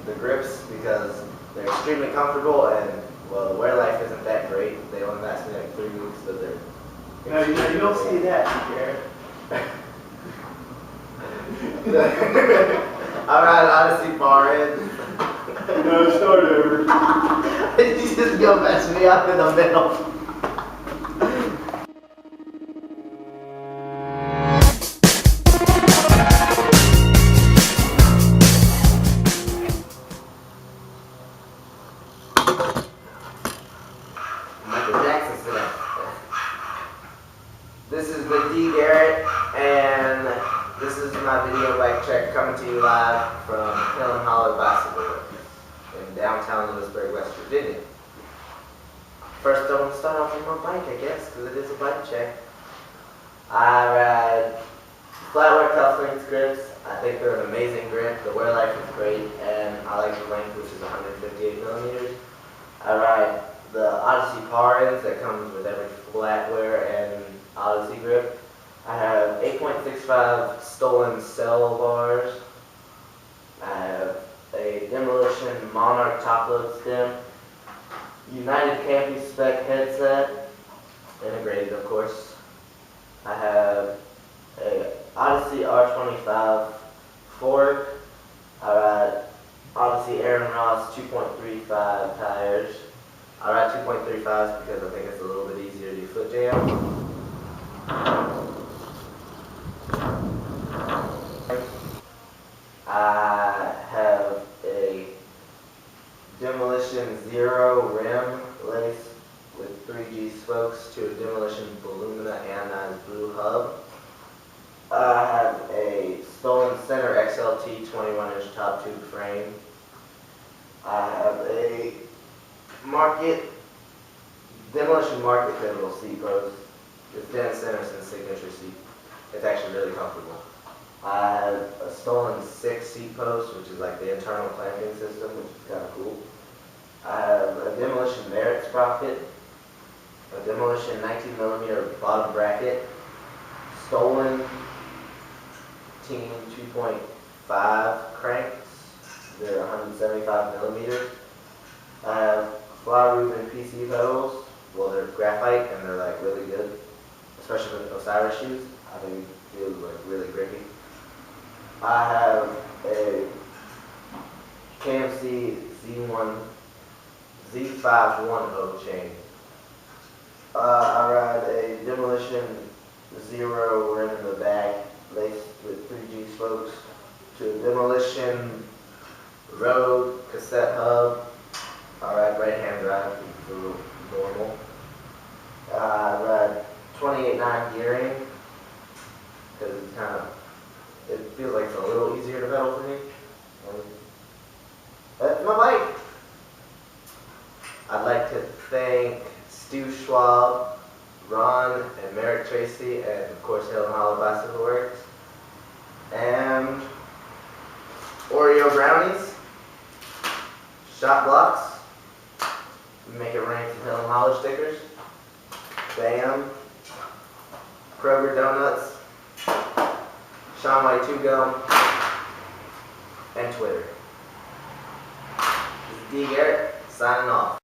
the grips because they're extremely comfortable and, well, the wear life isn't that great. They only last me like 3 weeks, but they're... No, you don't see that, Garrett. I ride Odyssey far end. No, start over. You just go mess me up in the middle. This is the D Garrett, and this is my video bike check coming to you live from Hill and Hollow Bicycle Works in downtown Lewisburg, West Virginia. First, I'm going to start off with my bike, I guess, because it is a bike check. I ride flatware cuff length grips. I think they're an amazing grip. The wear life is great, and I like the length, which is 158 millimeters. I ride the Odyssey par ends that comes with every flatware and Odyssey grip. I have 8.65 stolen cell bars. I have a Demolition Monarch top load stem, United Campy spec headset, integrated of course. I have a Odyssey R25 fork. I ride Odyssey Aaron Ross 2.35 tires. I ride 2.35s because I think it's a little bit easier to do foot jam. I have a Demolition Zero rim laced with 3G spokes to a Demolition Volumina anodized blue hub. I have a Stolen Center XLT 21-inch top tube frame. I have a Demolition Market pivotal seat post. It's Dan Sanderson's signature seat. It's actually really comfortable. I have a Stolen 6 seat post, which is like the internal clamping system, which is kind of cool. I have a Demolition Merit sprocket, a Demolition 19mm bottom bracket, Stolen Team 2.5 cranks. They're 175mm. I have Fly Reuben PC pedals. Well, they're graphite and they're like really good, especially with Osiris shoes. I think it feels like really grippy. I have a KMC Z510 chain. I ride a Demolition Zero rim in the back, laced with 3G spokes, to a Demolition Road cassette hub. I ride right hand drive, it's a little normal. I ride 28.9 gearing because it's it feels like it's a little easier to pedal for me. That's my bike. I'd like to thank Stu Schwab, Ron, and Merrick Tracy, and of course Hill and Hollow Bicycle Works, and Oreo brownies, shot blocks. We make it rain some Hill and Hollow stickers. Bam. Kroger donuts. Sean White 2 Gum. And Twitter. This is D Garrett signing off.